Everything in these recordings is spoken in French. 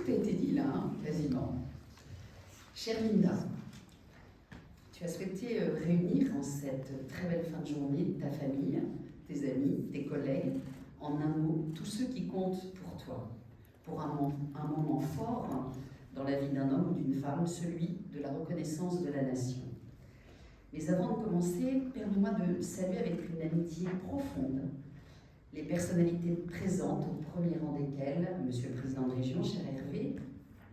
Tout a été dit là, hein, quasiment. Chère Linda, tu as souhaité réunir en cette très belle fin de journée ta famille, tes amis, tes collègues, en un mot, tous ceux qui comptent pour toi, pour un moment fort dans la vie d'un homme ou d'une femme, celui de la reconnaissance de la nation. Mais avant de commencer, permets-moi de saluer avec une amitié profonde les personnalités présentes, au premier rang desquelles Monsieur le Président de Région, cher Hervé,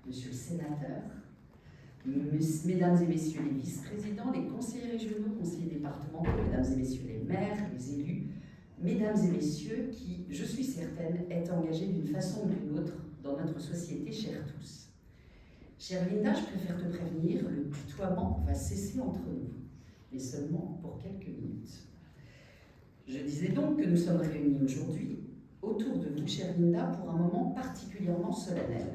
Monsieur le Sénateur, Mesdames et Messieurs les vice-présidents, les conseillers régionaux, conseillers départementaux, Mesdames et Messieurs les maires, les élus, Mesdames et Messieurs qui, je suis certaine, êtes engagés d'une façon ou d'une autre dans notre société, chère tous. Chère Linda, je préfère te prévenir, le tutoiement va cesser entre nous, mais seulement pour quelques minutes. Je disais donc que nous sommes réunis aujourd'hui autour de vous, chère Linda, pour un moment particulièrement solennel.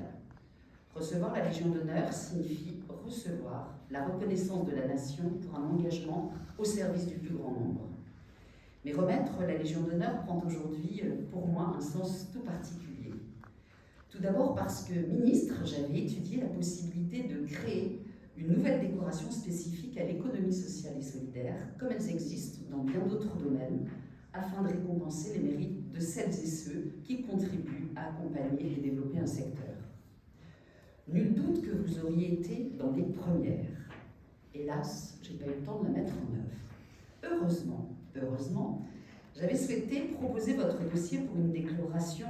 Recevoir la Légion d'honneur signifie recevoir la reconnaissance de la nation pour un engagement au service du plus grand nombre. Mais remettre la Légion d'honneur prend aujourd'hui, pour moi, un sens tout particulier. Tout d'abord parce que, ministre, j'avais étudié la possibilité de créer une nouvelle décoration spécifique à l'économie sociale et solidaire, comme elles existent dans bien d'autres domaines, afin de récompenser les mérites de celles et ceux qui contribuent à accompagner et développer un secteur. Nul doute que vous auriez été dans les premières. Hélas, je n'ai pas eu le temps de la mettre en œuvre. Heureusement, j'avais souhaité proposer votre dossier pour une déclaration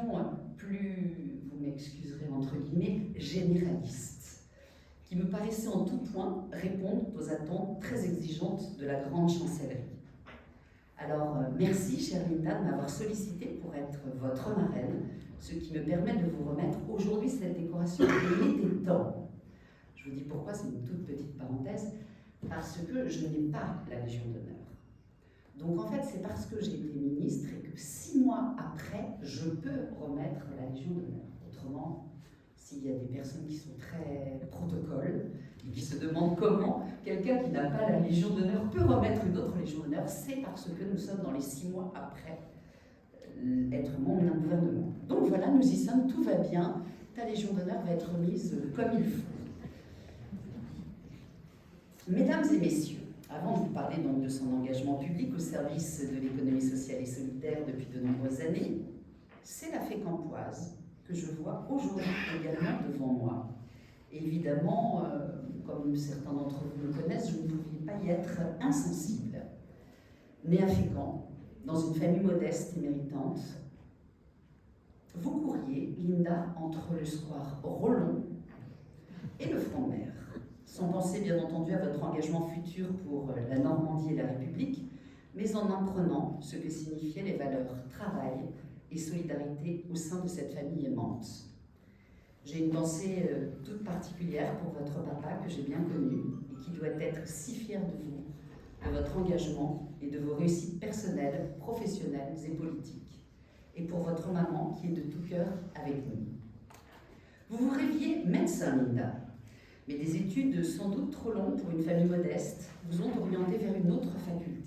plus, vous m'excuserez entre guillemets, généraliste, qui me paraissait en tout point répondre aux attentes très exigeantes de la grande chancellerie. Alors, merci, chère Linda, de m'avoir sollicité pour être votre marraine, ce qui me permet de vous remettre aujourd'hui cette décoration. Il était temps. Je vous dis pourquoi, c'est une toute petite parenthèse, parce que je n'ai pas la Légion d'honneur. Donc en fait, c'est parce que j'ai été ministre et que 6 mois après, je peux remettre la Légion d'honneur. Autrement, s'il y a des personnes qui sont très protocole et qui se demandent comment quelqu'un qui n'a pas la Légion d'honneur peut remettre une autre Légion d'honneur, c'est parce que nous sommes dans les 6 mois après être membre d'un gouvernement. Donc voilà, nous y sommes, tout va bien, ta Légion d'honneur va être remise comme il faut. Mesdames et messieurs, avant de vous parler donc de son engagement public au service de l'économie sociale et solidaire depuis de nombreuses années, c'est la Fécampoise que je vois aujourd'hui également devant moi. Évidemment, comme certains d'entre vous le connaissent, je ne pouvais pas y être insensible. Née à Fécamp, dans une famille modeste et méritante, vous couriez, Linda, entre le square Rollon et le front de mer, sans penser bien entendu à votre engagement futur pour la Normandie et la République, mais en apprenant ce que signifiaient les valeurs travail et solidarité au sein de cette famille aimante. J'ai une pensée toute particulière pour votre papa que j'ai bien connu et qui doit être si fier de vous, de votre engagement et de vos réussites personnelles, professionnelles et politiques. Et pour votre maman qui est de tout cœur avec nous. Vous vous rêviez médecin, Linda, mais des études sans doute trop longues pour une famille modeste vous ont orienté vers une autre faculté.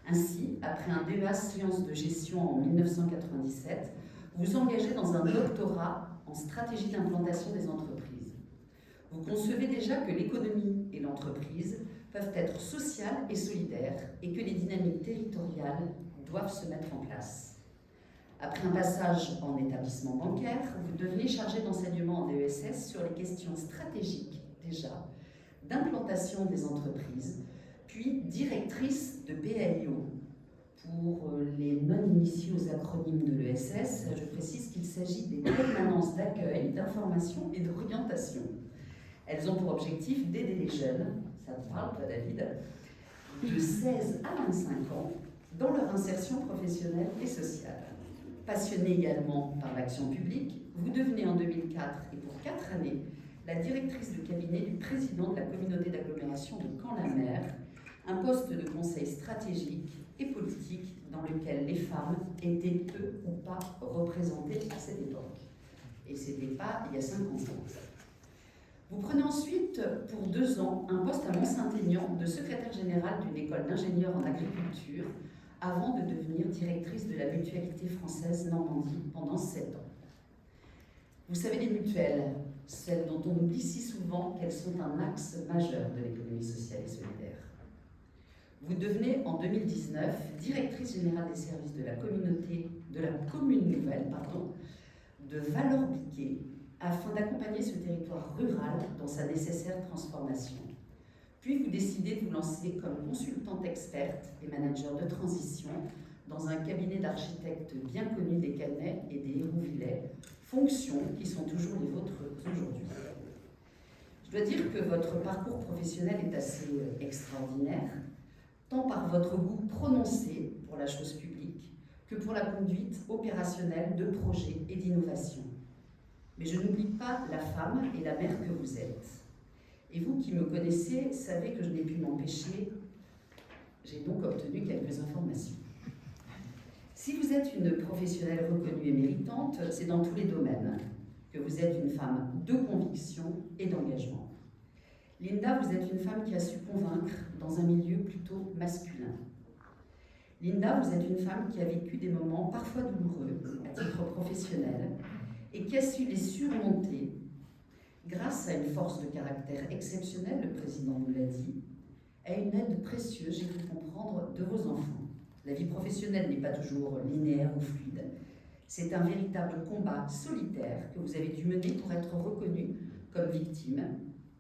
Ainsi, après un DEA sciences de gestion en 1997, vous vous engagez dans un doctorat en stratégie d'implantation des entreprises. Vous concevez déjà que l'économie et l'entreprise peuvent être sociales et solidaires et que les dynamiques territoriales doivent se mettre en place. Après un passage en établissement bancaire, vous devenez chargé d'enseignement en DESS sur les questions stratégiques déjà, d'implantation des entreprises, puis directrice de PLIO. Pour les non-initiés aux acronymes de l'ESS, je précise qu'il s'agit des permanences d'accueil, d'information et d'orientation. Elles ont pour objectif d'aider les jeunes, ça te parle toi David, de 16 à 25 ans dans leur insertion professionnelle et sociale. Passionné également par l'action publique, vous devenez en 2004 et pour 4 années la directrice de cabinet du président de la communauté d'agglomération de Caen-la-Mer, un poste de conseil stratégique et politique dans lequel les femmes étaient peu ou pas représentées à cette époque. Et ce n'était pas il y a 50 ans. Vous prenez ensuite, pour 2 ans, un poste à Mont-Saint-Aignan de secrétaire général d'une école d'ingénieurs en agriculture, avant de devenir directrice de la mutualité française Normandie pendant 7 ans. Vous savez, les mutuelles, celles dont on oublie si souvent qu'elles sont un axe majeur de l'économie sociale et solidaire. Vous devenez en 2019 directrice générale des services de la commune nouvelle de Valorbiquet, afin d'accompagner ce territoire rural dans sa nécessaire transformation. Puis vous décidez de vous lancer comme consultante experte et manager de transition dans un cabinet d'architectes bien connu des Canets et des Hérouvillais, fonctions qui sont toujours les vôtres aujourd'hui. Je dois dire que votre parcours professionnel est assez extraordinaire, tant par votre goût prononcé pour la chose publique que pour la conduite opérationnelle de projets et d'innovation. Mais je n'oublie pas la femme et la mère que vous êtes. Et vous qui me connaissez savez que je n'ai pu m'empêcher. J'ai donc obtenu quelques informations. Si vous êtes une professionnelle reconnue et méritante, c'est dans tous les domaines que vous êtes une femme de conviction et d'engagement. Linda, vous êtes une femme qui a su convaincre dans un milieu plutôt masculin. Linda, vous êtes une femme qui a vécu des moments parfois douloureux à titre professionnel et qui a su les surmonter grâce à une force de caractère exceptionnelle, le président nous l'a dit, à une aide précieuse, j'ai pu comprendre, de vos enfants. La vie professionnelle n'est pas toujours linéaire ou fluide. C'est un véritable combat solitaire que vous avez dû mener pour être reconnu comme victime.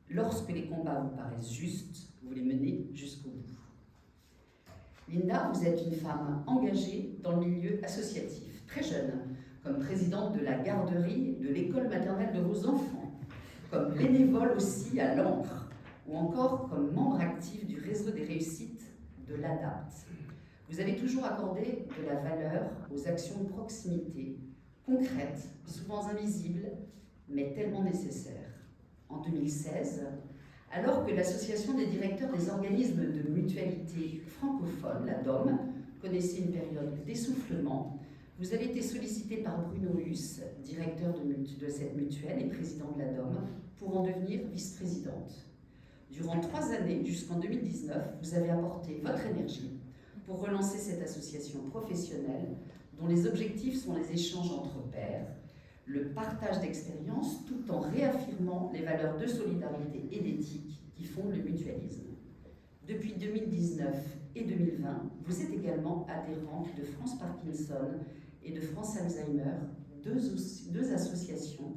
Lorsque les combats vous paraissent justes, vous les menez jusqu'au bout. Linda, vous êtes une femme engagée dans le milieu associatif, très jeune, comme présidente de la garderie de l'école maternelle de vos enfants, comme bénévole aussi à l'Ancre, ou encore comme membre actif du réseau des réussites de l'ADAPT. Vous avez toujours accordé de la valeur aux actions de proximité, concrètes, souvent invisibles, mais tellement nécessaires. En 2016, alors que l'Association des directeurs des organismes de mutualité francophones, la DOM, connaissait une période d'essoufflement, vous avez été sollicité par Bruno Huss, directeur de cette mutuelle et président de la DOM, pour en devenir vice-présidente. Durant 3 années, jusqu'en 2019, vous avez apporté votre énergie pour relancer cette association professionnelle dont les objectifs sont les échanges entre pairs, le partage d'expériences tout en réaffirmant les valeurs de solidarité et d'éthique qui fondent le mutualisme. Depuis 2019 et 2020, vous êtes également adhérente de France Parkinson et de France Alzheimer, deux associations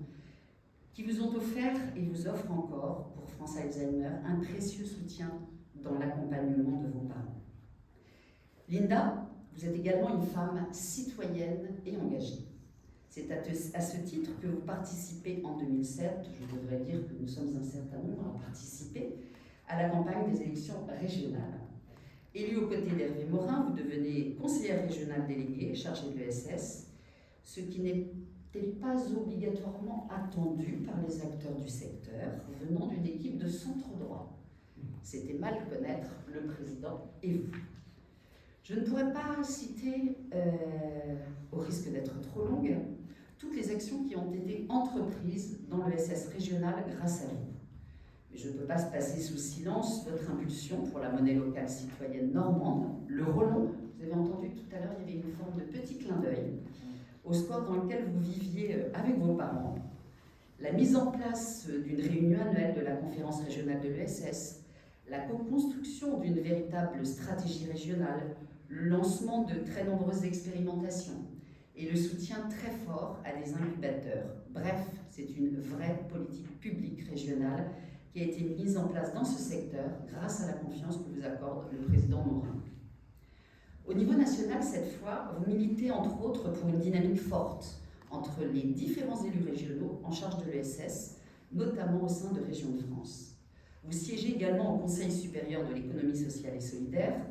qui vous ont offert et vous offrent encore, pour France Alzheimer, un précieux soutien dans l'accompagnement de vos parents. Linda, vous êtes également une femme citoyenne et engagée. C'est à ce titre que vous participez en 2007, je devrais dire que nous sommes un certain nombre à participer, à la campagne des élections régionales. Élue aux côtés d'Hervé Morin, vous devenez conseillère régionale déléguée chargée de l'ESS, ce qui n'était pas obligatoirement attendu par les acteurs du secteur, venant d'une équipe de centre droit. C'était mal connaître le président et vous. Je ne pourrais pas citer, au risque d'être trop longue, toutes les actions qui ont été entreprises dans l'ESS régional grâce à vous. Mais je ne peux pas se passer sous silence votre impulsion pour la monnaie locale citoyenne normande, le Rollon. Vous avez entendu tout à l'heure, il y avait une forme de petit clin d'œil au square dans lequel vous viviez avec vos parents. La mise en place d'une réunion annuelle de la conférence régionale de l'ESS, la co-construction d'une véritable stratégie régionale, le lancement de très nombreuses expérimentations et le soutien très fort à des incubateurs. Bref, c'est une vraie politique publique régionale qui a été mise en place dans ce secteur grâce à la confiance que vous accorde le président Morin. Au niveau national, cette fois, vous militez entre autres pour une dynamique forte entre les différents élus régionaux en charge de l'ESS, notamment au sein de Régions de France. Vous siégez également au Conseil supérieur de l'économie sociale et solidaire,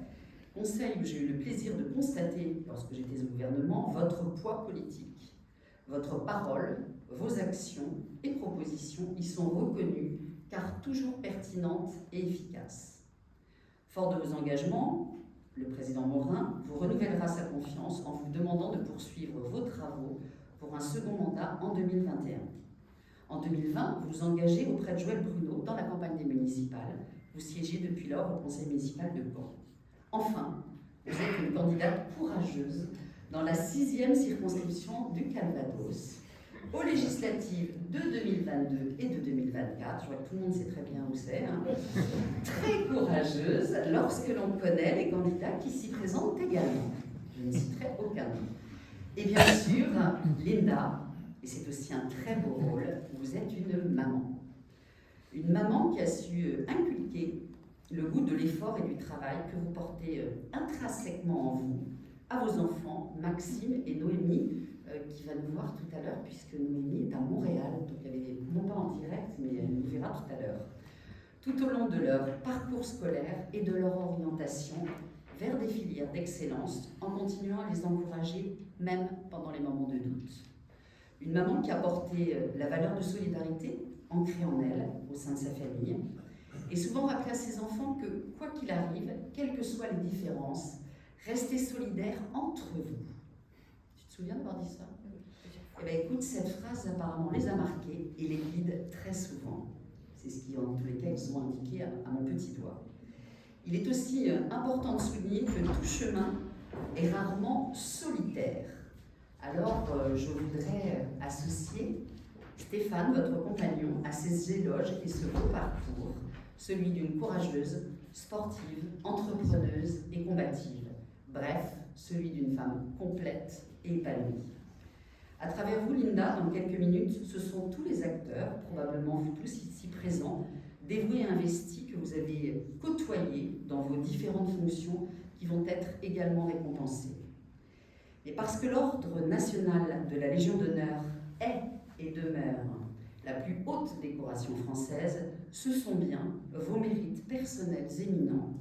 conseil où j'ai eu le plaisir de constater, lorsque j'étais au gouvernement, votre poids politique. Votre parole, vos actions et propositions y sont reconnues, car toujours pertinentes et efficaces. Fort de vos engagements, le président Morin vous renouvellera sa confiance en vous demandant de poursuivre vos travaux pour un second mandat en 2021. En 2020, vous vous engagez auprès de Joël Bruno dans la campagne des municipales. Vous siégez depuis lors au conseil municipal de Caen. Enfin, vous êtes une candidate courageuse dans la 6e circonscription du Calvados, aux législatives de 2022 et de 2024. Je vois que tout le monde sait très bien où c'est. Hein. Très courageuse lorsque l'on connaît les candidats qui s'y présentent également. Je ne citerai aucun nom. Et bien sûr, Linda, et c'est aussi un très beau rôle, vous êtes une maman. Une maman qui a su inculquer le goût de l'effort et du travail que vous portez intrinsèquement en vous, à vos enfants, Maxime et Noémie, qui va nous voir tout à l'heure, puisque Noémie est à Montréal, donc elle est non pas en direct, mais elle nous verra tout à l'heure. Tout au long de leur parcours scolaire et de leur orientation vers des filières d'excellence, en continuant à les encourager, même pendant les moments de doute. Une maman qui a porté la valeur de solidarité ancrée en elle, au sein de sa famille, et souvent rappelé à ses enfants que, quoi qu'il arrive, quelles que soient les différences, restez solidaires entre vous. Tu te souviens d'avoir dit ça? Eh bien écoute, cette phrase apparemment les a marqués et les guide très souvent. C'est ce qui, en tous les cas, ils ont indiqué à mon petit doigt. Il est aussi important de souligner que tout chemin est rarement solitaire. Alors, je voudrais associer Stéphane, votre compagnon, à ces éloges et ce beau parcours, celui d'une courageuse, sportive, entrepreneuse et combative. Bref, celui d'une femme complète et épanouie. À travers vous, Linda, dans quelques minutes, ce sont tous les acteurs, probablement vous tous ici présents, dévoués et investis que vous avez côtoyés dans vos différentes fonctions qui vont être également récompensées. Et parce que l'Ordre national de la Légion d'honneur est et demeure la plus haute décoration française, ce sont bien vos mérites personnels éminents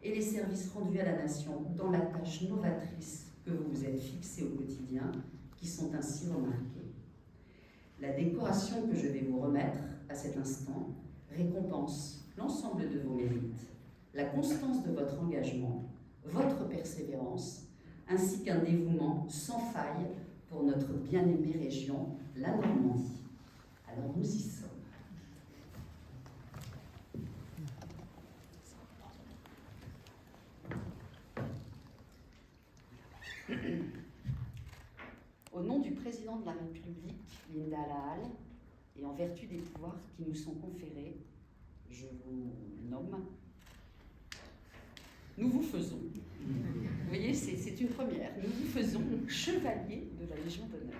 et les services rendus à la nation dans la tâche novatrice que vous vous êtes fixée au quotidien qui sont ainsi remarqués. La décoration que je vais vous remettre à cet instant récompense l'ensemble de vos mérites, la constance de votre engagement, votre persévérance, ainsi qu'un dévouement sans faille pour notre bien-aimée région, la Normandie. Alors nous y sommes. Au nom du président de la République, Linda Lahalle, et en vertu des pouvoirs qui nous sont conférés, je vous nomme. Nous vous faisons. Vous voyez, c'est une première. Nous vous faisons chevalier de la Légion d'honneur.